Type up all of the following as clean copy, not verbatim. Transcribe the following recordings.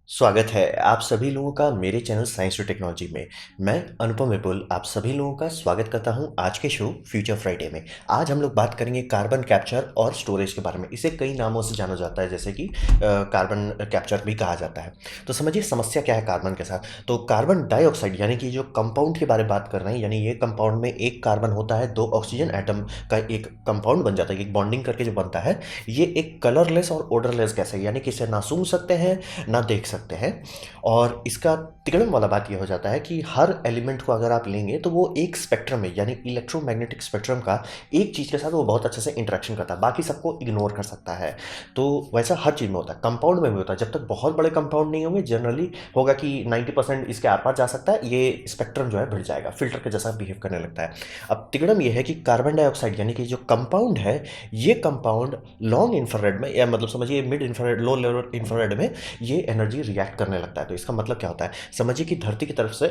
स्वागत है आप सभी लोगों का मेरे चैनल साइंस और टेक्नोलॉजी में। मैं अनुपम विपुल आप सभी लोगों का स्वागत करता हूं आज के शो फ्यूचर फ्राइडे में। आज हम लोग बात करेंगे कार्बन कैप्चर और स्टोरेज के बारे में। इसे कई नामों से जाना जाता है, जैसे कि कार्बन कैप्चर भी कहा जाता है। तो समझिए समस्या क्या है कार्बन के साथ। तो कार्बन डाइऑक्साइड यानी कि जो कंपाउंड के बारे में बात कर रहे हैं, यानी ये कंपाउंड में एक कार्बन होता है, दो ऑक्सीजन एटम का एक कंपाउंड बन जाता है, एक बॉन्डिंग करके जो बनता है। ये एक कलरलेस और ओडरलेस गैस है, यानी कि इसे ना सूंघ सकते हैं ना देख सकते हैं। और इसका तिगड़म वाला बात यह हो जाता है कि हर एलिमेंट को अगर आप लेंगे तो वो एक स्पेक्ट्रम में, यानी इलेक्ट्रोमैग्नेटिक स्पेक्ट्रम का एक चीज़ के साथ वो बहुत अच्छे से इंटरेक्शन करता है, बाकी सबको इग्नोर कर सकता है। तो वैसा हर चीज़ में होता है, कंपाउंड में भी होता है। जब तक बहुत बड़े कंपाउंड नहीं होंगे, जनरली होगा कि 90% इसके आर पार जा सकता है, ये स्पेक्ट्रम जो है भिड़ जाएगा, फिल्टर के जैसा बिहेव करने लगता है। अब तिगड़म ये है कि कार्बन डाइऑक्साइड यानी कि जो कंपाउंड है, ये कंपाउंड लॉन्ग इंफ्रारेड में, या मतलब समझिए mid infrared, low level infrared में ये एनर्जी रिएक्ट करने लगता है। तो इसका मतलब क्या होता है, समझिए कि धरती की तरफ से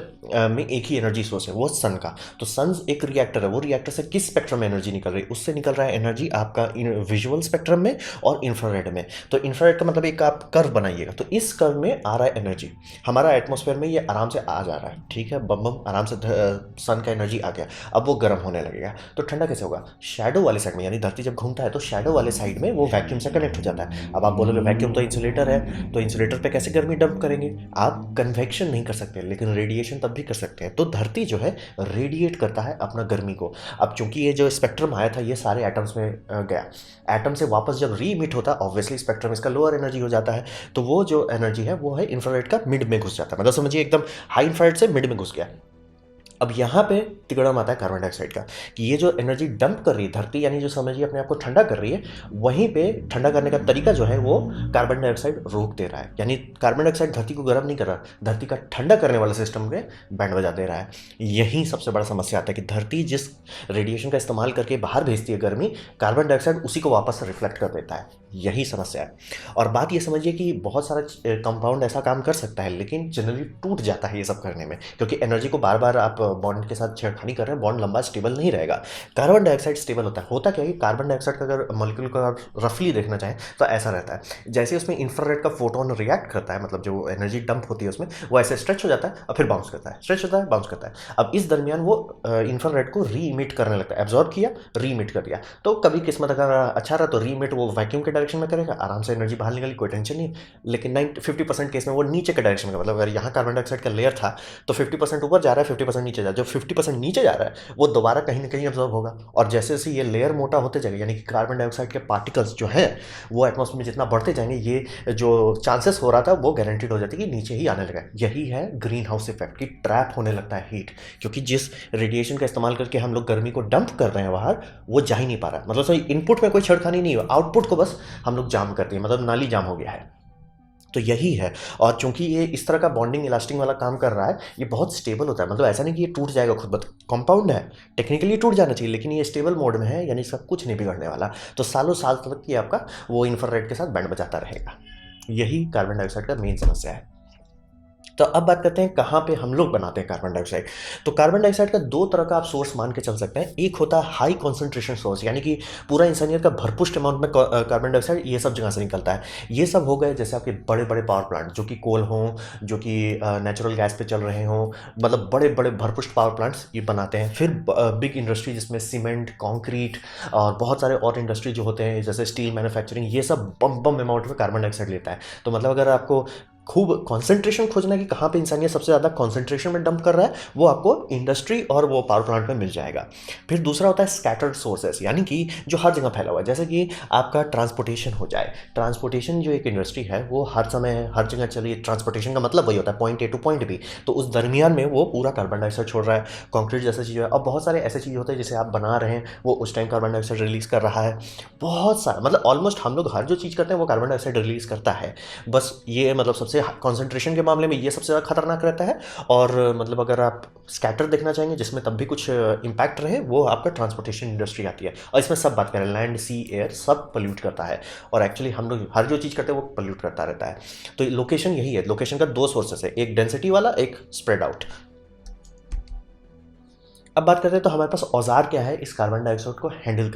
में एक ही एनर्जी सोर्स है, वो सन का। तो सन एक रिएक्टर है, वो रिएक्टर से किस स्पेक्ट्रम में एनर्जी निकल रही है, उससे निकल रहा है एनर्जी आपका विजुअल स्पेक्ट्रम में और इंफ्रारेड में। तो इंफ्रारेड का मतलब एक आप कर्व बनाइएगा, तो इस कर्व में आ रहा है एनर्जी, हमारा एटमॉस्फेयर में ये आराम से आ जा रहा है, ठीक है, बम बम आराम से सन का एनर्जी आ गया। अब वो गर्म होने लगेगा, तो ठंडा कैसे होगा, शैडो वाले साइड में, यानी धरती जब घूमता है तो शैडो वाले साइड में वो वैक्यूम से कनेक्ट हो जाता है। अब आप बोलोगे वैक्यूम तो इंसुलेटर है, तो इंसुलेटर पे कैसे गर्मी डंप करेंगे। आप कन्वेक्शन नहीं कर सकते, लेकिन रेडिएशन तब भी कर सकते हैं। तो धरती जो है रेडिएट करता है अपना गर्मी को। अब चूंकि ये जो स्पेक्ट्रम आया था ये सारे एटम्स में गया, एटम से वापस जब री इमिट होता है, ऑब्वियसली स्पेक्ट्रम इसका लोअर एनर्जी हो जाता है, तो वो जो एनर्जी है वो है इंफ्रारेड का मिड में घुस जाता है, मतलब समझिए एकदम हाई इंफ्रारेड से मिड में घुस गया। अब यहाँ पे तिगड़म आता है कार्बन डाइऑक्साइड का, कि ये जो एनर्जी डंप कर रही है धरती, यानी जो समझिए अपने आप को ठंडा कर रही है, वहीं पे ठंडा करने का तरीका जो है वो कार्बन डाइऑक्साइड रोक दे रहा है। यानी कार्बन डाइऑक्साइड धरती को गर्म नहीं कर रहा, धरती का ठंडा करने वाले सिस्टम में बैंड बजा दे रहा है। यही सबसे बड़ा समस्या आता है कि धरती जिस रेडिएशन का इस्तेमाल करके बाहर भेजती है गर्मी, कार्बन डाइऑक्साइड उसी को वापस रिफ्लेक्ट कर देता है। यही समस्या है। और बात ये समझिए कि बहुत सारा कंपाउंड ऐसा काम कर सकता है, लेकिन जनरली टूट जाता है ये सब करने में, क्योंकि एनर्जी को बार बार आप बॉन्ड के साथ छेड़खानी कर रहे हैं, बॉन्ड लंबा स्टेबल नहीं रहेगा। कार्बन डाइऑक्साइड स्टेबल होता है। होता क्या है कि कार्बन डाइऑक्साइड का अगर मॉलिक्यूल को आप रफली देखना चाहें तो ऐसा रहता है, जैसे उसमें इंफ्रारेड का फोटोन रिएक्ट करता है, मतलब जो एनर्जी डंप होती है उसमें, वो ऐसे स्ट्रेच हो जाता है और फिर बाउंस करता है, स्ट्रेच होता है बाउंस करता है। अब इस दरमियान वो इंफ्रारेड को री इमिट करने लगता है, एब्जॉर्ब किया री इमिट कर दिया। तो कभी किस्मत अगर अच्छा रहा तो री इमिट वो वैक्यूम के डायरेक्शन में करेगा, आराम से एनर्जी बाहर निकली, कोई टेंशन नहीं। लेकिन 50% केस में वो नीचे के डायरेक्शन में, मतलब अगर यहाँ कार्बन डाइऑक्साइड का लेयर था तो 50% ऊपर जा रहा है, 50% नीचे जा रहा है। जो 50% नीचे जा रहा है वो दोबारा कहीं ना कहीं अब्जॉर्ब होगा, और जैसे जैसे ये लेयर मोटा होते जाएगा, यानी कि कार्बन डाइऑक्साइड के पार्टिकल्स जो है वो एटमॉस्फेयर में जितना बढ़ते जाएंगे, ये जो चांसेस हो रहा था वो गारंटीड हो जाती है कि नीचे ही आने लगा। यही है ग्रीन हाउस इफेक्ट, की ट्रैप होने लगता है हीट, क्योंकि जिस रेडिएशन का इस्तेमाल करके हम लोग गर्मी को डंप कर रहे हैं बाहर, वो जा ही नहीं पा रहा है। मतलब सही इनपुट में कोई छेड़खानी नहीं हो, आउटपुट को बस हम लोग जाम करते हैं, मतलब नाली जाम हो गया है। तो यही है। और चूंकि ये इस तरह का बॉन्डिंग इलास्टिंग वाला काम कर रहा है, ये बहुत स्टेबल होता है, मतलब ऐसा नहीं कि ये टूट जाएगा खुद ब कंपाउंड है, टेक्निकली टूट जाना चाहिए, लेकिन ये स्टेबल मोड में है, यानी इसका कुछ नहीं बिगड़ने वाला। तो सालों साल तक ये आपका वो इंफ्रारेड के साथ बैंड बजाता रहेगा। यही कार्बन डाइऑक्साइड का मेन समस्या है। तो अब बात करते हैं कहाँ पे हम लोग बनाते हैं कार्बन डाइऑक्साइड। तो कार्बन डाइऑक्साइड का दो तरह का आप सोर्स मान के चल सकते हैं। एक होता है हाई कॉन्सेंट्रेशन सोर्स, यानी कि पूरा इंसानियत का भरपुष्ट अमाउंट में कार्बन डाइऑक्साइड ये सब जगह से निकलता है। ये सब हो गए जैसे आपके बड़े बड़े पावर प्लांट, जो कि कोल हों, जो कि नेचुरल गैस पे चल रहे हों, मतलब बड़े बड़े भरपुष्ट पावर प्लांट्स ये बनाते हैं। फिर बिग इंडस्ट्री जिसमें सीमेंट, कॉन्क्रीट और बहुत सारे और इंडस्ट्री जो होते हैं, जैसे स्टील मैन्युफैक्चरिंग, ये सब बम बम अमाउंट में कार्बन डाइऑक्साइड लेता है। तो मतलब अगर आपको खूब कॉन्सेंट्रेशन खोजना कि कहाँ पे इंसानियत सबसे ज़्यादा कॉन्सेंट्रेशन में डंप कर रहा है, वो आपको इंडस्ट्री और वो पावर प्लांट में मिल जाएगा। फिर दूसरा होता है स्कैटर्ड सोर्सेस, यानी कि जो हर जगह फैला हुआ है, जैसे कि आपका ट्रांसपोर्टेशन हो जाए। ट्रांसपोर्टेशन जो एक इंडस्ट्री है वो हर समय हर जगह चलिए, ट्रांसपोर्टेशन का मतलब वही होता है point A to point B, तो उस दरमियान में वो पूरा कार्बन डाइऑक्साइड छोड़ रहा है। कॉन्क्रीट जैसा चीज़ है, और बहुत सारे ऐसे चीज़ होते हैं जिसे आप बना रहे हैं, वो उस टाइम कार्बन डाइऑक्साइड रिलीज कर रहा है। बहुत सारा, मतलब ऑलमोस्ट हम लोग हर जो चीज़ करते हैं वो कार्बन डाइऑक्साइड रिलीज करता है। बस ये मतलब सबसे कॉन्सेंट्रेशन के मामले में ये सबसे ज़्यादा खतरनाक रहता है। और मतलब अगर आप स्कैटर देखना चाहेंगे जिसमें तब भी कुछ इम्पैक्ट रहे, वो आपका ट्रांसपोर्टेशन इंडस्ट्री आती है। और इसमें सब बात करें, लैंड सी एयर सब पोल्यूट करता है, और एक्चुअली हम लोग हर जो चीज़ करते हैं वो पोल्यूट करता रहता है। तो लोकेशन यही है, लोकेशन का दो सोर्सेस है, एक डेंसिटी वाला, एक स्प्रेड आउट। अब बात करते हैं तो हमारे पास औज़ार क्या है इस कार्बन डाइऑक्साइड को हैंडल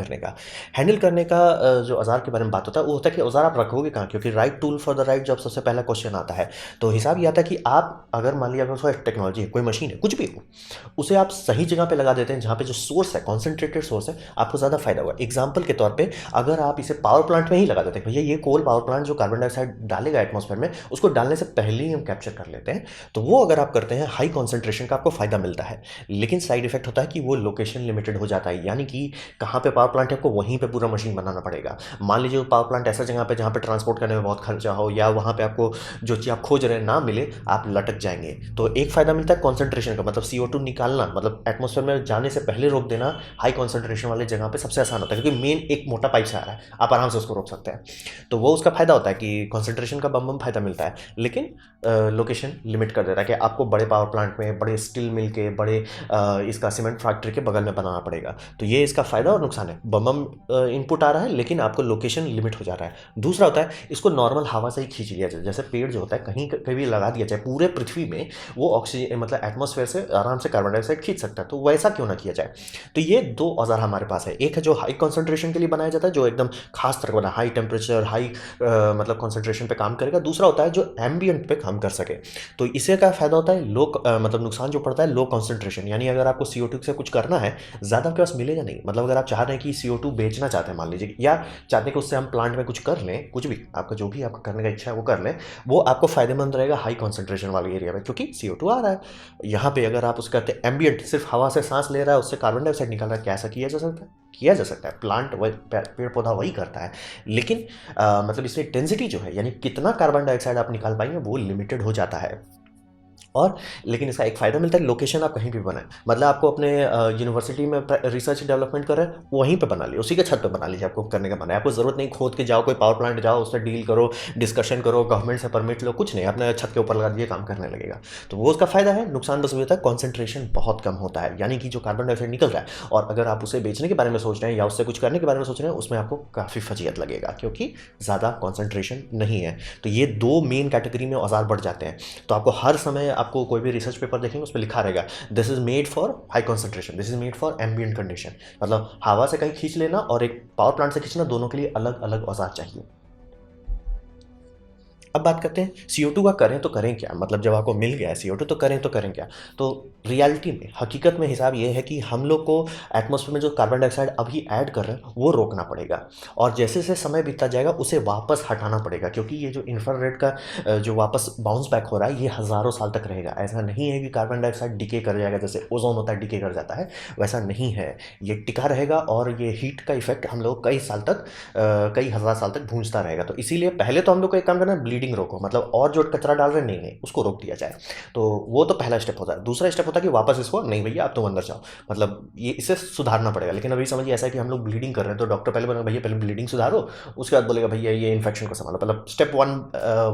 करने का जो औज़ार के बारे में बात होता है वो होता है कि औज़ार आप रखोगे कहाँ, क्योंकि right tool for the right job सबसे पहला क्वेश्चन आता है। तो हिसाब ये आता है कि आप अगर मान लिया आपके पास टेक्नोलॉजी है, कोई मशीन है, कुछ भी हो, उसे आप सही जगह पे लगा देते हैं जहाँ पे जो सोर्स है, कॉन्सेंट्रेटेड सोर्स है, आपको ज़्यादा फायदा होगा। एग्जाम्पल के तौर पर अगर आप इसे पावर प्लांट में ही लगा देते हैं, भैया ये कोल पावर प्लांट जो कार्बन डाइऑक्साइड डालेगा एटमॉस्फेयर में, उसको डालने से पहले ही हम कैप्चर कर लेते हैं, तो वो अगर आप करते हैं हाई कॉन्सेंट्रेशन का आपको फायदा मिलता है। लेकिन साइड इफेक्ट होता है कि वो लोकेशन लिमिटेड हो जाता है, यानी कि कहाँ पे पावर प्लांट है आपको वहीं पे पूरा मशीन बनाना पड़ेगा। मान लीजिए पावर प्लांट ऐसा जगह पे जहाँ पे ट्रांसपोर्ट करने में बहुत खर्चा हो, या वहाँ पे आपको जो चीज़ आप खोज रहे हैं ना मिले, आप लटक जाएंगे। तो एक फायदा मिलता है कॉन्सेंट्रेशन का, मतलब CO2 निकालना, मतलब एटमॉस्फेयर में जाने से पहले रोक देना हाई कॉन्सेंट्रेशन वाले जगह पे सबसे आसान होता है, क्योंकि मेन एक मोटा पाइप से आ रहा है, आप आराम से उसको रोक सकते हैं। तो वो उसका फायदा होता है कि कॉन्सेंट्रेशन का बम फायदा मिलता है। लेकिन लोकेशन लिमिट कर देता है कि आपको बड़े पावर प्लांट में, बड़े स्टील मिल के, बड़े इसका सीमेंट फैक्ट्री के बगल में बनाना पड़ेगा। तो ये इसका फायदा और नुकसान है। बम इनपुट आ रहा है लेकिन आपको लोकेशन लिमिट हो जा रहा है। दूसरा होता है इसको नॉर्मल हवा से ही खींच लिया जाए, जैसे पेड़ जो होता है कहीं कहीं भी लगा दिया जाए पूरे पृथ्वी में, वो ऑक्सीजन मतलब एटमॉस्फेयर से आराम से कार्बन डाइऑक्साइड खींच सकता है। तो वैसा क्यों ना किया जाए। तो ये दो औजार हमारे पास है, एक है जो हाई कॉन्सेंट्रेशन के लिए बनाया जाता है, जो एकदम खास तरह बना, हाई टेम्परेचर, हाई मतलब कॉन्सेंट्रेशन पे काम करेगा। दूसरा होता है जो एम्बियंट पे काम कर सके। तो इससे क्या फायदा होता है, लो मतलब नुकसान जो पड़ता है लो कॉन्सेंट्रेशन, यानी अगर आपको CO2 से कुछ करना है, ज़्यादा आपके पास मिलेगा नहीं। मतलब अगर आप चाह रहे हैं कि CO2 बेचना चाहते हैं मान लीजिए, या चाहते हैं कि उससे हम प्लांट में कुछ कर लें, कुछ भी आपका जो भी आपका करने का इच्छा है वो कर लें, वो आपको फायदेमंद रहेगा हाई कॉन्सेंट्रेशन वाले एरिया में, क्योंकि CO2 आ रहा है। यहाँ पे अगर आप उसका कहते हैं एम्बियंट, सिर्फ हवा से सांस ले रहा है, उससे कार्बन डाइऑक्साइड निकाल रहा है, क्या ऐसा किया जा सकता है? किया जा सकता है। प्लांट पेड़ पौधा वही करता है, लेकिन मतलब इसमें डेंसिटी जो है, यानी कितना कार्बन डाइऑक्साइड आप निकाल पाएंगे, वो लिमिटेड हो जाता है। और लेकिन इसका एक फ़ायदा मिलता है, लोकेशन आप कहीं भी बनाएं, मतलब आपको अपने यूनिवर्सिटी में रिसर्च डेवलपमेंट कर रहे हैं, वहीं पे बना लीजिए, उसी के छत पे बना लीजिए, आपको करने का मन है। आपको ज़रूरत नहीं खोद के जाओ, कोई पावर प्लांट जाओ, उससे डील करो, डिस्कशन करो, गवर्नमेंट से परमिट लो, कुछ नहीं, अपने छत के ऊपर लगा दीजिए, काम करने लगेगा। तो वो उसका फ़ायदा है। नुकसान बस ये होता है कॉन्सेंट्रेशन बहुत कम होता है, यानी कि जो कार्बन डाइऑक्साइड निकल रहा है, और अगर आप उसे बेचने के बारे में सोच रहे हैं या उससे कुछ करने के बारे में सोच रहे हैं, उसमें आपको काफ़ी फजीयत लगेगा, क्योंकि ज़्यादा कॉन्सेंट्रेशन नहीं है। तो ये दो मेन कैटेगरी में औजार बढ़ जाते हैं। तो आपको हर समय आपको कोई भी रिसर्च पेपर देखेंगे उस पर लिखा रहेगा this is made for high concentration, this is made for ambient condition. मतलब हवा से कहीं खींच लेना और एक पावर प्लांट से खींचना, दोनों के लिए अलग अलग औजार चाहिए। अब बात करते हैं CO2 का करें तो करें क्या, मतलब जब आपको मिल गया है CO2 तो करें क्या। तो रियलिटी में, हकीकत में हिसाब ये है कि हम लोग को एटमॉस्फेयर में जो कार्बन डाइऑक्साइड अभी ऐड कर रहे हैं वो रोकना पड़ेगा, और जैसे जैसे समय बीतता जाएगा उसे वापस हटाना पड़ेगा, क्योंकि ये जो इंफ्रारेड का जो वापस बाउंस बैक हो रहा है, ये हज़ारों साल तक रहेगा। ऐसा नहीं है कि कार्बन डाइऑक्साइड डिके कर जाएगा, जैसे ओजोन होता है डिके कर जाता है, वैसा नहीं है। ये टिका रहेगा, और ये हीट का इफेक्ट हम लोग कई साल तक, कई हज़ार साल तक गूंजता रहेगा। तो इसीलिए पहले तो हम लोग को एक काम करना है, ब्लीडिंग रोको, मतलब और जो कचरा डाल रहे नहीं है उसको रोक दिया जाए। तो वो तो पहला स्टेप होता है। दूसरा स्टेप होता है कि वापस इसको, नहीं भैया आप तुम अंदर जाओ, मतलब ये इसे सुधारना पड़ेगा। लेकिन अभी समझिए ऐसा है कि हम लोग ब्लीडिंग कर रहे हैं, तो डॉक्टर पहले बोलेगा भैया पहले ब्लीडिंग सुधारो, उसके बाद बोलेगा भैया ये इन्फेक्शन को संभालो, मतलब स्टेप 1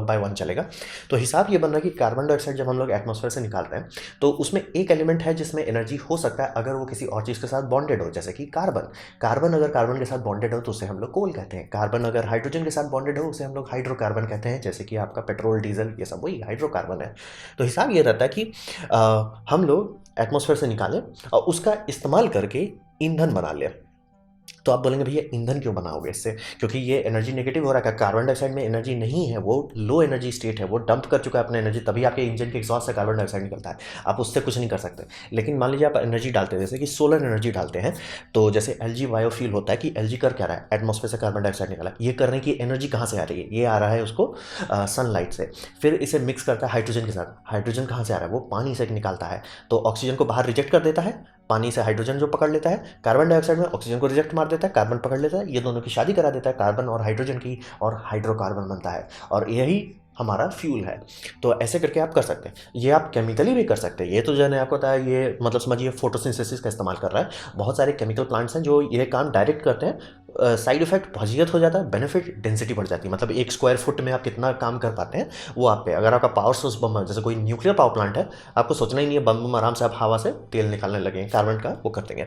बाय 1 चलेगा। तो हिसाब ये बन रहा है कि कार्बन डाइऑक्साइड जब हम लोग एटमॉस्फेयर से निकाल रहे हैं, तो उसमें एक एलिमेंट है जिसमें एनर्जी हो सकता है अगर वो किसी और चीज़ के साथ बॉन्डेड हो, जैसे कि कार्बन। कार्बन अगर कार्बन के साथ बॉन्डेड हो तो उसे हम लोग कोल कहते हैं। कार्बन अगर हाइड्रोजन के साथ बॉन्डेड हो उसे हम लोग हाइड्रोकार्बन कहते हैं, जैसे कि आपका पेट्रोल, डीजल, ये सब वही हाइड्रोकार्बन है। तो हिसाब ये रहता है कि हम लोग एटमॉस्फेयर से निकालें और उसका इस्तेमाल करके ईंधन बना लें। तो आप बोलेंगे भैया ईंधन क्यों बनाओगे इससे, क्योंकि ये एनर्जी नेगेटिव हो रहा है। कार्बन डाइऑक्साइड में एनर्जी नहीं है, वो लो एनर्जी स्टेट है, वो डंप कर चुका है अपना एनर्जी, तभी आपके इंजन के एग्जॉस्ट से कार्बन डाइऑक्साइड निकलता है। आप उससे कुछ नहीं कर सकते। लेकिन मान लीजिए आप एनर्जी डालते हैं, जैसे कि सोलर एनर्जी डालते हैं, तो जैसे LG बायोफ्यूल होता है कि LG कर क्या रहा है, एटमॉस्फेयर से कार्बन डाइऑक्साइड निकाला, ये करने की एनर्जी कहाँ से आ रही है, ये आ रहा है उसको सनलाइट से। फिर इसे मिक्स करता है हाइड्रोजन के साथ। हाइड्रोजन कहाँ से आ रहा है, वो पानी से निकालता है, तो ऑक्सीजन को बाहर रिजेक्ट कर देता है, पानी से हाइड्रोजन जो पकड़ लेता है, कार्बन डाइऑक्साइड में ऑक्सीजन को रिजेक्ट मार देता है, कार्बन पकड़ लेता है, ये दोनों की शादी करा देता है, कार्बन और हाइड्रोजन की, और हाइड्रोकार्बन बनता है, और यही हमारा फ्यूल है। तो ऐसे करके आप कर सकते हैं। ये आप केमिकली भी कर सकते हैं। ये तो जो है आपको पता है, ये मतलब समझिए फोटोसिंथेसिस का इस्तेमाल कर रहा है। बहुत सारे केमिकल प्लांट्स हैं जो ये काम डायरेक्ट करते हैं, साइड इफेक्ट पॉजिटिव हो जाता है, बेनिफिट डेंसिटी बढ़ जाती है। मतलब 1 स्क्वायर फुट में आप कितना काम कर पाते हैं वो आप पे। अगर आपका पावर सोर्स बम है, जैसे कोई न्यूक्लियर पावर प्लांट है, आपको सोचना ही नहीं है, बम बम आराम से आप हवा से तेल निकालने लगेंगे, कार्बन का वो कर देंगे।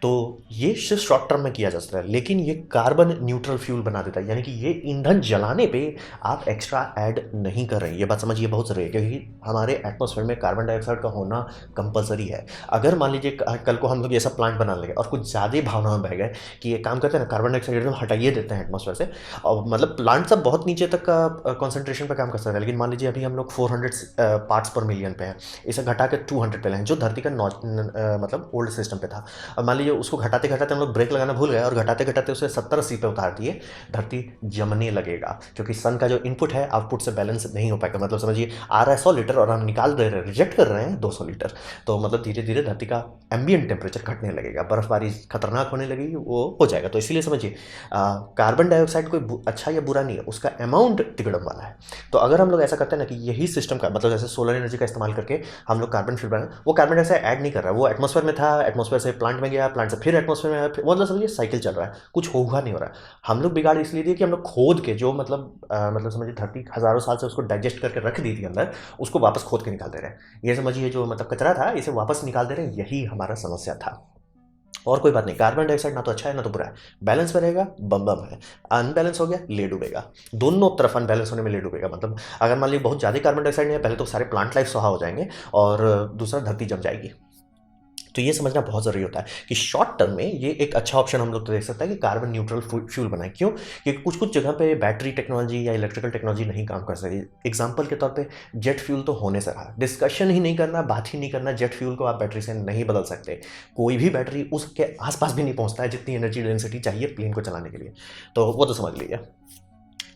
तो ये सिर्फ शॉर्ट टर्म में किया जा सकता है, लेकिन ये कार्बन न्यूट्रल फ्यूल बना देता है, यानी कि ये ईंधन जलाने पे आप एक्स्ट्रा ऐड नहीं कर रहे हैं। ये बात समझिए बहुत ज़रूरी है, क्योंकि हमारे एटमॉस्फेयर में कार्बन डाइऑक्साइड का होना कंपलसरी है। अगर मान लीजिए कल को हम लोग ये सब प्लांट बना लेंगे और कुछ ज़्यादा भावना में बह गए कि ये काम करते हैं ना, कार्बन डाइऑक्साइड एकदम हटाइए देते हैं एटमॉस्फेयर से, और मतलब प्लांट सब बहुत नीचे तक का कॉन्सेंट्रेशन पे काम कर सकते हैं, लेकिन मान लीजिए अभी हम लोग 400 पार्ट्स पर मिलियन पे हैं, इसे घटा के 200 पे लाएं, जो धरती का मतलब ओल्ड सिस्टम पे था। अब मान लीजिए उसको घटाते घटाते हम लोग ब्रेक लगाना भूल गए और घटाते घटाते उसे 70-80 पे उतार दिए, धरती जमने लगेगा, क्योंकि सन का जो इनपुट है आउटपुट से बैलेंस नहीं हो पाएगा। मतलब समझिए आ रहा है 100 लीटर और हम निकाल दे रहे हैं, रिजेक्ट कर रहे हैं 200 लीटर, तो मतलब धीरे धीरे धरती का एम्बियंट टेम्परेचर घटने लगेगा, बर्फबारी खतरनाक होने लगेगी, वो हो जाएगा। तो इसीलिए समझिए कार्बन डाइऑक्साइड कोई अच्छा या बुरा नहीं है, उसका अमाउंट तिगड़म वाला है। तो अगर हम लोग ऐसा करते हैं ना कि यही सिस्टम का मतलब जैसे सोलर एनर्जी का इस्तेमाल करके हम लोग कार्बन फ्यूल बनाए, वो कार्बन डाइऑक्साइड ऐड नहीं कर रहा है, वो एटमॉस्फेयर में था, एटमॉस्फेयर से प्लांट में गया, प्लांट से फिर एटमॉस्फेयर में आया, मतलब समझिए साइकिल चल रहा है, कुछ होगा नहीं हो रहा है। हम लोग बिगाड़ इसलिए दिए कि हम लोग खोद के जो मतलब समझिए धरती हज़ारों साल से उसको डाइजेस्ट करके रख दी थी अंदर, उसको वापस खोद के निकाल दे रहे हैं। ये समझिए जो मतलब कचरा था इसे वापस निकाल दे रहे हैं, यही हमारा समस्या था, और कोई बात नहीं। कार्बन डाइऑक्साइड ना तो अच्छा है ना तो बुरा है, बैलेंस में रहेगा, बम बम है। अनबैलेंस हो गया, ले डूबेगा, दोनों तरफ अनबैलेंस होने में ले डूबेगा। मतलब अगर मान लीजिए बहुत ज़्यादा कार्बन डाइऑक्साइड नहीं है, पहले तो सारे प्लांट लाइफ स्वाहा हो जाएंगे और दूसरा धरती जम जाएगी। तो ये समझना बहुत ज़रूरी होता है कि शॉर्ट टर्म में ये एक अच्छा ऑप्शन हम लोग तो देख सकते हैं कि कार्बन न्यूट्रल फ्यूल बनाए। क्यों? क्योंकि कुछ कुछ जगह पे बैटरी टेक्नोलॉजी या इलेक्ट्रिकल टेक्नोलॉजी नहीं काम कर सकी। एग्जांपल के तौर पे जेट फ्यूल तो होने से रहा, डिस्कशन ही नहीं करना, बात ही नहीं करना, जेट फ्यूल को आप बैटरी से नहीं बदल सकते। कोई भी बैटरी उसके आसपास भी नहीं पहुंचता है जितनी एनर्जी डेंसिटी चाहिए प्लेन को चलाने के लिए, तो वो तो समझ लीजिए।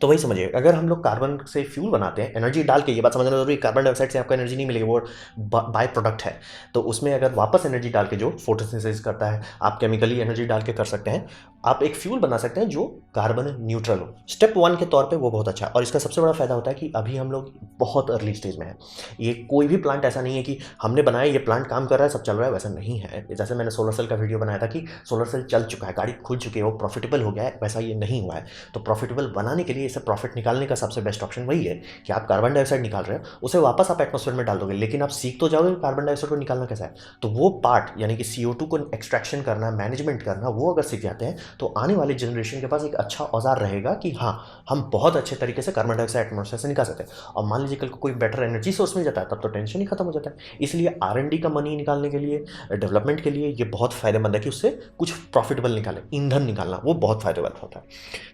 तो वही समझिए, अगर हम लोग कार्बन से फ्यूल बनाते हैं एनर्जी डाल के, ये बात समझना जरूरी, कार्बन डाइऑक्साइड से आपको एनर्जी नहीं मिलेगी, वो बाय प्रोडक्ट है। तो उसमें अगर वापस एनर्जी डाल के जो फोटोसिंथेसिस करता है, आप केमिकली एनर्जी डाल के कर सकते हैं, आप एक फ्यूल बना सकते हैं जो कार्बन न्यूट्रल हो। स्टेप 1 के तौर पे वो बहुत अच्छा है, और इसका सबसे बड़ा फायदा होता है कि अभी हम लोग बहुत अर्ली स्टेज में है। ये कोई भी प्लांट ऐसा नहीं है कि हमने बनाया, ये प्लांट काम कर रहा है, सब चल रहा है, वैसा नहीं है। जैसे मैंने सोलर सेल का वीडियो बनाया था कि सोलर सेल चल चुका है, गाड़ी खुल चुकी है, वो प्रॉफिटेबल हो गया है, वैसा ये नहीं हुआ है। तो प्रॉफिटेबल बनाने के लिए, इसे प्रॉफिट निकालने का सबसे बेस्ट ऑप्शन वही है कि आप कार्बन डाइऑक्साइड निकाल रहे हो, उसे वापस आप एटमॉस्फेयर में डाल दोगे, लेकिन आप सीख तो जाओगे कार्बन डाइऑक्साइड को निकालना कैसा है। तो वो पार्ट यानी कि CO2 को एक्सट्रैक्शन करना, मैनेजमेंट करना, वो अगर सीख जाते हैं तो आने वाली जनरेशन के पास एक अच्छा औजार रहेगा कि हाँ, हम बहुत अच्छे तरीके से कार्बन डाइऑक्साइड एटमॉस्फेयर से निकाल सकते हैं। और मान लीजिए कल को कोई बेटर एनर्जी सोर्स मिल जाता है, तब तो टेंशन ही खत्म हो जाता है। इसलिए R&D का मनी निकालने के लिए, डेवलपमेंट के लिए ये बहुत फायदेमंद है कि उससे कुछ प्रॉफिटेबल निकाले, ईंधन निकालना वो बहुत फायदेमंद होता है।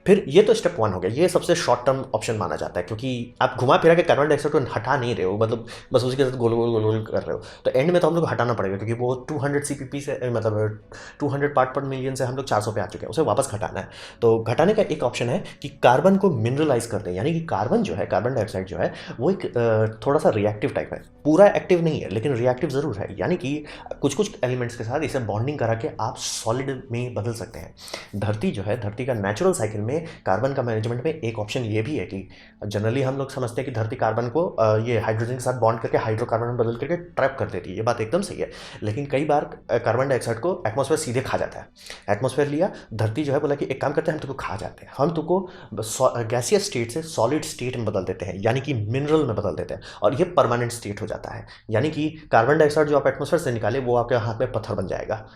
फिर ये तो स्टेप 1 हो गया, ये सबसे शॉर्ट टर्म ऑप्शन माना जाता है, क्योंकि आप घुमा फिरा के कार्बन डाइऑक्साइड को हटा नहीं रहे हो, मतलब बस उसके साथ गोल गोल गोल गोल कर रहे हो। तो एंड में तो हम लोग हटाना पड़ेगा, क्योंकि वो 200 CPP से मतलब 200 पार्ट पर मिलियन से हम लोग 400 पे आ चुके हैं, उसे वापस घटाना है। तो घटाने का एक ऑप्शन है कि कार्बन को मिनरलाइज कर दें, यानी कि कार्बन जो है, कार्बन डाइऑक्साइड जो है, वो एक थोड़ा सा रिएक्टिव टाइप है, पूरा एक्टिव नहीं है लेकिन रिएक्टिव जरूर है। यानी कि कुछ कुछ एलिमेंट्स के साथ इसे बॉन्डिंग करा के आप सॉलिड में बदल सकते हैं। धरती जो है, धरती का नेचुरल साइकिल में कार्बन का मैनेजमेंट में एक ऑप्शन ये भी है कि जनरली हम लोग समझते हैं कि धरती कार्बन को ये हाइड्रोजन के साथ बॉन्ड करके हाइड्रोकार्बन में बदल करके ट्रैप कर देती है, ये बात एकदम सही है। लेकिन कई बार कार्बन डाइऑक्साइड को एटमॉस्फेयर सीधे खा जाता है। एटमॉस्फेयर लिया, धरती जो है बोला कि एक काम करते हैं, हम तुमको खा जाते हैं, हम तुमको गैसियस स्टेट से सॉलिड स्टेट में बदल देते हैं, यानी कि मिनरल में बदल देते हैं, और ये परमानेंट स्टेट हो जाता है। यानी कि कार्बन डाइऑक्साइड जो आप एटमॉस्फेयर से निकाले वो आपके हाथ में पत्थर बन जाएगा।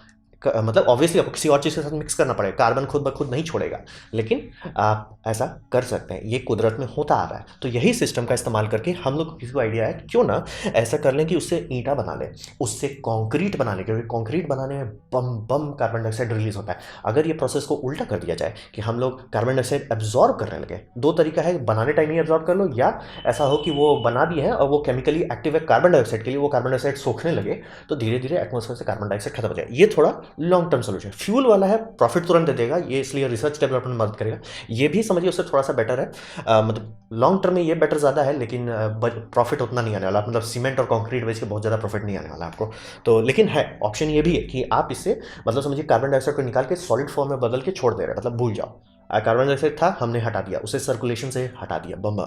मतलब ऑब्वियसली आपको किसी और चीज़ के साथ मिक्स करना पड़ेगा, कार्बन खुद ब खुद नहीं छोड़ेगा, लेकिन आप ऐसा कर सकते हैं, ये कुदरत में होता आ रहा है। तो यही सिस्टम का इस्तेमाल करके हम लोग को किसी को आइडिया है क्यों ना ऐसा कर लें कि उससे ईंटा बना लें, उससे कंक्रीट बना लें, क्योंकि कंक्रीट बनाने में बम बम कार्बन डाइऑक्साइड रिलीज होता है। अगर ये प्रोसेस को उल्टा कर दिया जाए कि हम लोग कार्बन डाइऑक्साइड एब्जॉर्ब करने लगे, दो तरीका है, बनाने टाइम ही एब्जॉर्ब कर लो, या ऐसा हो कि वो बना भी है और वो केमिकली एक्टिव है कार्बन डाइऑक्साइड के लिए, वो कार्बन डाइऑक्साइड सोखने लगे, तो धीरे धीरे एटमॉस्फेयर से कार्बन डाइऑक्साइड खत्म हो जाए। ये थोड़ा लॉन्ग टर्म सोल्यूशन। फ्यूल वाला है, प्रॉफिट तुरंत दे देगा, ये इसलिए रिसर्च डेवलपमेंट में मदद करेगा, ये भी समझिए उससे थोड़ा सा बेटर है। मतलब लॉन्ग टर्म में ये बेटर ज़्यादा है, लेकिन प्रॉफिट उतना नहीं आने वाला, मतलब सीमेंट और कंक्रीट बेच के बहुत ज़्यादा प्रॉफिट नहीं आने वाला आपको। तो लेकिन है ऑप्शन ये भी है कि आप इससे मतलब समझिए कार्बन डाइऑक्साइड को निकाल के सॉलिड फॉर्म में बदल के छोड़ दे रहे हैं, मतलब भूल जाओ कार्बन डाइऑक्साइड था, हमने हटा दिया उसे, सर्कुलेशन से हटा दिया, बम।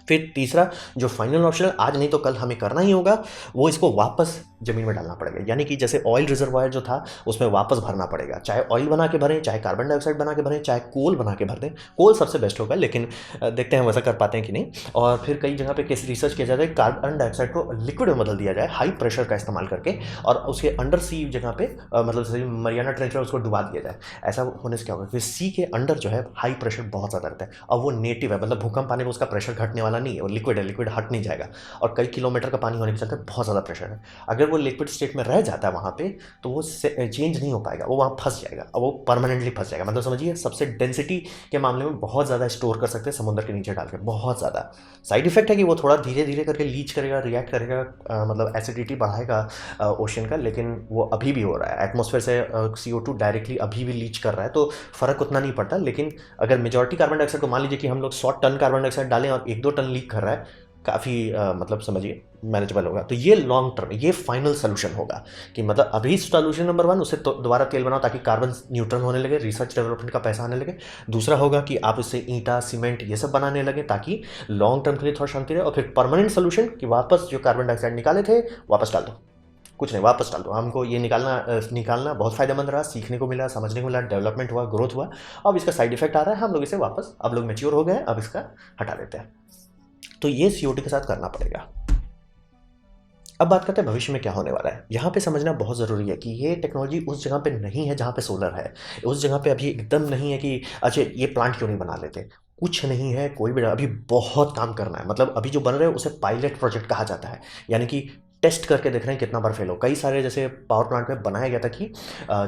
फिर तीसरा जो फाइनल ऑप्शन है, आज नहीं तो कल हमें करना ही होगा, वो इसको वापस ज़मीन में डालना पड़ेगा। यानी कि जैसे ऑयल रिजर्वायर जो था उसमें वापस भरना पड़ेगा, चाहे ऑयल बना के भरें, चाहे कार्बन डाइऑक्साइड बना के भरें, चाहे कोल बना के भर दें। कोल सबसे बेस्ट होगा, लेकिन देखते हैं वैसा कर पाते हैं कि नहीं। और फिर कई जगह पे कैसे रिसर्च किया जाता है, कार्बन डाइऑक्साइड को लिक्विड में बदल दिया जाए हाई प्रेशर का इस्तेमाल करके, और उसके अंडर सी जगह पे मतलब जैसे मरियाना ट्रेंच में उसको डुबा दिया जाए। ऐसा होने से क्या होगा, फिर सी के अंडर जो है हाई प्रेशर बहुत ज़्यादा रहता है, और वो नेटिव है, मतलब भूकंप आने पर उसका प्रेशर घटने वाला नहीं है, वो लिक्विड है, लिक्विड हट नहीं जाएगा। और कई किलोमीटर का पानी होने के चलते बहुत ज़्यादा प्रेशर है, अगर वो लिक्विड स्टेट में रह जाता है वहाँ पे तो वो चेंज नहीं हो पाएगा, वो वहाँ फंस जाएगा, और वो परमानेंटली फंस जाएगा। मतलब समझिए सबसे डेंसिटी के मामले में बहुत ज़्यादा स्टोर कर सकते हैं समुद्र के नीचे डाल के, बहुत ज़्यादा। साइड इफेक्ट है कि वो थोड़ा धीरे धीरे करके लीच करेगा, रिएक्ट करेगा, मतलब एसिडिटी बढ़ाएगा ओशन का, लेकिन वो अभी भी हो रहा है। एटमॉस्फेयर से CO2 डायरेक्टली अभी भी लीच कर रहा है, तो फ़र्क उतना नहीं पड़ता। लेकिन अगर मेजॉरिटी कार्बन डाइऑक्साइड को मान लीजिए कि हम लोग 100 टन कार्बन डाइऑक्साइड डालें और 1-2 टन लीक कर रहा है, काफ़ी मतलब समझिए मैनेजेबल होगा। तो ये लॉन्ग टर्म, ये फाइनल सोल्यूशन होगा कि मतलब अभी सोल्यूशन नंबर 1, उसे तो दोबारा तेल बनाओ ताकि कार्बन न्यूट्रल होने लगे, रिसर्च डेवलपमेंट का पैसा आने लगे। दूसरा होगा कि आप इससे ईंटा, सीमेंट ये सब बनाने लगे ताकि लॉन्ग टर्म के लिए थोड़ा शांति रहे। और फिर परमानेंट सोल्यूशन कि वापस जो कार्बन डाइऑक्साइड निकाले थे वापस डाल दो, कुछ नहीं, वापस डाल दो। हमको ये निकालना बहुत फायदेमंद रहा, सीखने को मिला, समझने को मिला, डेवलपमेंट हुआ, ग्रोथ हुआ। अब इसका साइड इफेक्ट आ रहा है, हम लोग इसे वापस, अब लोग मेच्योर हो गए हैं, अब इसका हटा देते हैं। तो ये CO2 के साथ करना पड़ेगा। अब बात करते हैं भविष्य में क्या होने वाला है। यहाँ पे समझना बहुत ज़रूरी है कि ये टेक्नोलॉजी उस जगह पे नहीं है जहाँ पे सोलर है, उस जगह पे अभी एकदम नहीं है कि अच्छा ये प्लांट क्यों नहीं बना लेते, कुछ नहीं है, कोई भी अभी बहुत काम करना है। मतलब अभी जो बन रहे हैं उसे पायलट प्रोजेक्ट कहा जाता है, यानी कि टेस्ट करके देख रहे हैं कितना बार फेल हो। कई सारे जैसे पावर प्लांट में बनाया गया था कि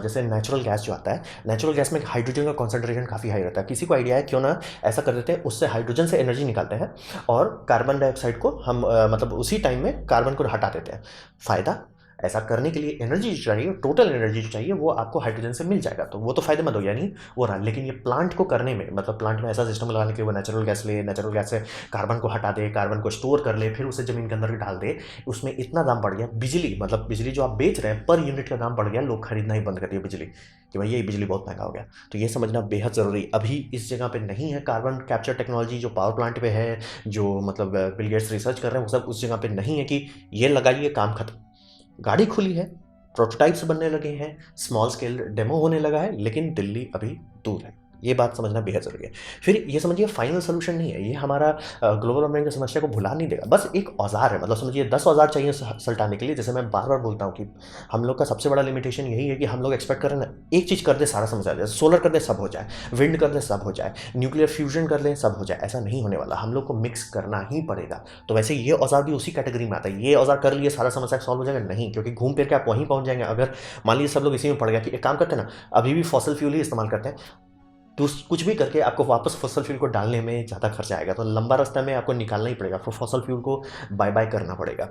जैसे नेचुरल गैस जो आता है, नेचुरल गैस में हाइड्रोजन का कॉन्सेंट्रेशन काफ़ी हाई रहता है। किसी को आइडिया है क्यों ना ऐसा कर देते हैं, उससे हाइड्रोजन से एनर्जी निकालते हैं और कार्बन डाइऑक्साइड को हम मतलब उसी टाइम में कार्बन को हटा देते हैं। फ़ायदा, ऐसा करने के लिए एनर्जी जो चाहिए, टोटल एनर्जी जो चाहिए वो आपको हाइड्रोजन से मिल जाएगा, तो वो तो फायदेमंद हो गया नहीं वो रहा। लेकिन ये प्लांट को करने में, मतलब प्लांट में ऐसा सिस्टम लगाने के लिए वो नेचुरल गैस ले, नेचुरल गैस से कार्बन को हटा दे, कार्बन को स्टोर कर ले, फिर उसे ज़मीन के अंदर डाल दे, उसमें इतना दाम बढ़ गया। बिजली, मतलब बिजली जो आप बेच रहे हैं पर यूनिट का दाम बढ़ गया, लोग खरीदना ही बंद कर दिया बिजली कि भाई ये बिजली बहुत महंगा हो गया। तो ये समझना बेहद ज़रूरी। अभी इस जगह पे नहीं है कार्बन कैप्चर टेक्नोलॉजी जो पावर प्लांट पे है, जो मतलब बिल गेट्स रिसर्च कर रहे हैं, वो सब उस जगह पे नहीं है कि ये लगाइए काम खत्म। गाड़ी खुली है, प्रोटोटाइप्स बनने लगे हैं, स्मॉल स्केल डेमो होने लगा है, लेकिन दिल्ली अभी दूर है। ये बात समझना बेहद ज़रूरी है। फिर ये समझिए फाइनल सोल्यूशन नहीं है, ये हमारा ग्लोबल वार्मिंग की समस्या को भुला नहीं देगा, बस एक औजार है। मतलब समझिए 10 औजार चाहिए सल्टाने के लिए। जैसे मैं बार बार बोलता हूँ कि हम लोग का सबसे बड़ा लिमिटेशन यही है कि हम लोग एक्सपेक्ट कर रहे हैं ना एक चीज़ कर दे सारा समझ आ जाए, सोलर कर दे सब हो जाए, विंड कर दे सब हो जाए, न्यूक्लियर फ्यूजन कर ले सब हो जाए। ऐसा नहीं होने वाला, हम लोग को मिक्स करना ही पड़ेगा। तो वैसे ये औजार भी उसी कैटेगरी में आता है। ये औजार कर लिए सारा समस्या सॉल्व हो जाएगा, नहीं, क्योंकि घूम फिर के आप वहीं पहुंच जाएंगे। अगर मान लीजिए सब लोग इसी में पड़ गया कि एक काम करते हैं ना, अभी भी फॉसिल फ्यूल ही इस्तेमाल करते हैं, तो कुछ भी करके आपको वापस फॉसल फ्यूल को डालने में ज़्यादा खर्चा आएगा, तो लंबा रास्ता में आपको निकालना ही पड़ेगा, आपको फॉसल फ्यूल को बाय बाय करना पड़ेगा।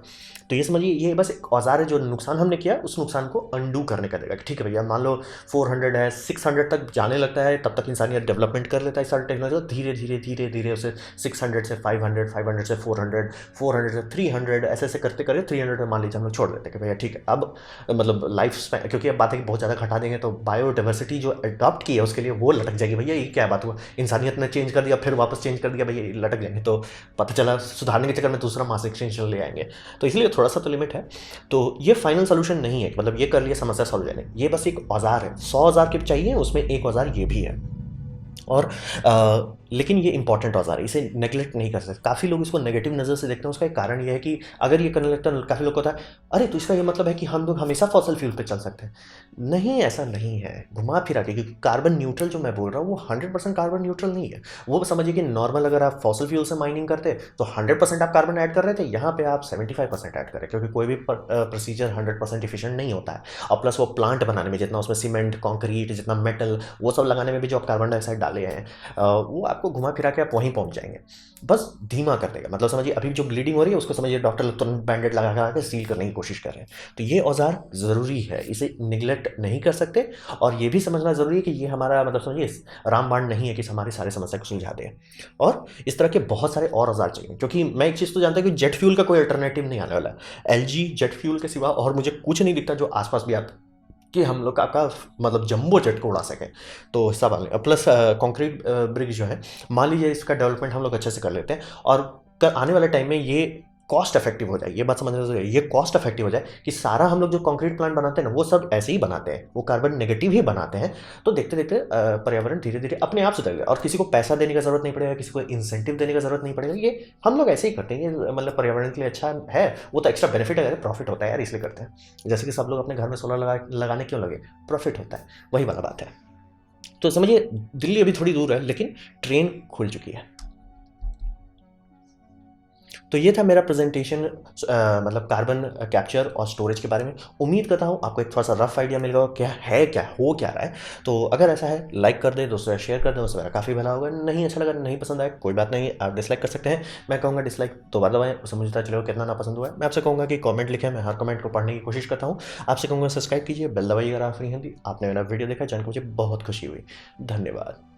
तो ये समझिए ये बस एक औजार है, जो नुकसान हमने किया उस नुकसान को अंडू करने का देगा। ठीक है भैया, मान लो 400 है, 600 तक जाने लगता है, तब तक इंसानियत डेवलपमेंट कर लेता है सारी टेक्नोलॉजी, धीरे धीरे धीरे धीरे उसे 600 से 500, 500 से 400, 400 से 300, ऐसे ऐसे करते करते 300 में मान लीजिए हम लोग छोड़ देते हैं कि भैया ठीक है अब मतलब लाइफ स्पैन, क्योंकि अब बात है कि बहुत ज़्यादा घटा देंगे तो बायोडाइवर्सिटी जो अडॉप्ट की है उसके लिए वो लटक जाएगी। भैया ये क्या बात हुआ, इंसानियत ने चेंज कर दिया फिर वापस चेंज कर दिया, भैया लटक जाएंगे। तो पता चला सुधारने के चक्कर में दूसरा मास एक्सटेंशन ले आएंगे। तो इसलिए थोड़ा सा तो लिमिट है। तो ये फाइनल सोल्यूशन नहीं है, मतलब ये कर लिया समस्या सॉल्व जाने, ये बस एक औजार है। 100 औजार के चाहिए, उसमें एक औजार ये भी है। और लेकिन ये इंपॉर्टेंट औजार है, इसे नेगलेक्ट नहीं कर सकते। काफ़ी लोग इसको नेगेटिव नज़र से देखते हैं, उसका एक कारण ये है कि अगर ये करने लगता है, काफ़ी लोग को होता है अरे तो इसका ये मतलब है कि हम लोग हमेशा फॉसल फ्यूल पे चल सकते हैं। नहीं, ऐसा नहीं है, घुमा फिरा के, क्योंकि कार्बन न्यूट्रल जो मैं बोल रहा हूँ वो 100% कार्बन न्यूट्रल नहीं है। वो समझिए कि नॉर्मल अगर आप फॉसल फ्यूल से माइनिंग करते तो 100% आप कार्बन ऐड कर रहे थे, यहाँ पे आप 75% ऐड करें, क्योंकि कोई भी प्रोसीजर 100% इफिशिएंट नहीं होता है। और प्लस वो प्लांट बनाने में जितना उसमें सीमेंट, कॉन्क्रीट, जितना मेटल, वो सब लगाने में भी जो आप कार्बन डाइऑक्साइड डाले हैं वो आपको घुमा फिरा के आप वहीं पहुंच जाएंगे, बस धीमा कर देगा। मतलब समझिए अभी जो ब्लीडिंग हो रही है उसको समझिए डॉक्टर तुरंत बैंडेड लगा के सील करने की कोशिश कर रहे हैं। तो ये औजार ज़रूरी है, इसे निगलेक्ट नहीं कर सकते। और ये भी समझना ज़रूरी है कि ये हमारा मतलब समझिए रामबाण नहीं है कि हमारी सारी समस्या को सुलझा दे। और इस तरह के बहुत सारे और औजार चाहिए, क्योंकि मैं एक चीज़ तो जानता हूँ कि जेट फ्यूल का कोई अल्टरनेटिव नहीं आने वाला है। LG जेट फ्यूल के सिवा और मुझे कुछ नहीं दिखता जो आसपास भी आता कि हम लोग का मतलब जंबो जेट को उड़ा सकें। तो सब प्लस कंक्रीट ब्रिज जो है, मान लीजिए इसका डेवलपमेंट हम लोग अच्छे से कर लेते हैं और आने वाले टाइम में ये कॉस्ट इफेक्टिव हो जाए, ये बात समझना ज़रूरी है, ये कॉस्ट इफेक्टिव हो जाए कि सारा हम लोग जो कंक्रीट प्लांट बनाते हैं ना, वो सब ऐसे ही बनाते हैं, वो कार्बन नेगेटिव ही बनाते हैं। तो देखते देखते पर्यावरण धीरे धीरे अपने आप सुधरेगा और किसी को पैसा देने का ज़रूरत नहीं पड़ेगा, किसी को इंसेंटिव देने का ज़रूरत नहीं पड़ेगा। ये हम लोग ऐसे ही करते हैं, ये मतलब पर्यावरण के लिए अच्छा है, वो तो एक्स्ट्रा बेनिफिट है, प्रॉफिट होता है यार, इसलिए करते हैं। जैसे कि सब लोग अपने घर में सोलर लगाने क्यों लगे, प्रॉफिट होता है, वही वाला बात है। तो समझिए, दिल्ली अभी थोड़ी दूर है लेकिन ट्रेन खुल चुकी है। तो ये था मेरा प्रेजेंटेशन, मतलब कार्बन कैप्चर और स्टोरेज के बारे में। उम्मीद करता हूँ आपको एक थोड़ा सा रफ आइडिया मिल गया क्या है, क्या हो क्या रहा है। तो अगर ऐसा है, लाइक कर दे, दोस्तों शेयर कर दें, उससे मेरा काफ़ी भला होगा। नहीं अच्छा लगा, नहीं पसंद आया, कोई बात नहीं, आप डिसलाइक कर सकते हैं। मैं कहूँगा डिसलाइक दो बार दबाएं, उससे मुझे पता चलेगा कितना ना पसंद हुआ है। मैं आपसे कहूँगा कि कॉमेंट लिखें, मैं हर कमेंट को पढ़ने की कोशिश करता हूँ। आपसे कहूँगा सब्सक्राइब कीजिए, बेल दबाइए अगर आप फ्री हैं। आपने मेरा वीडियो देखा, जानकर मुझे बहुत खुशी हुई। धन्यवाद।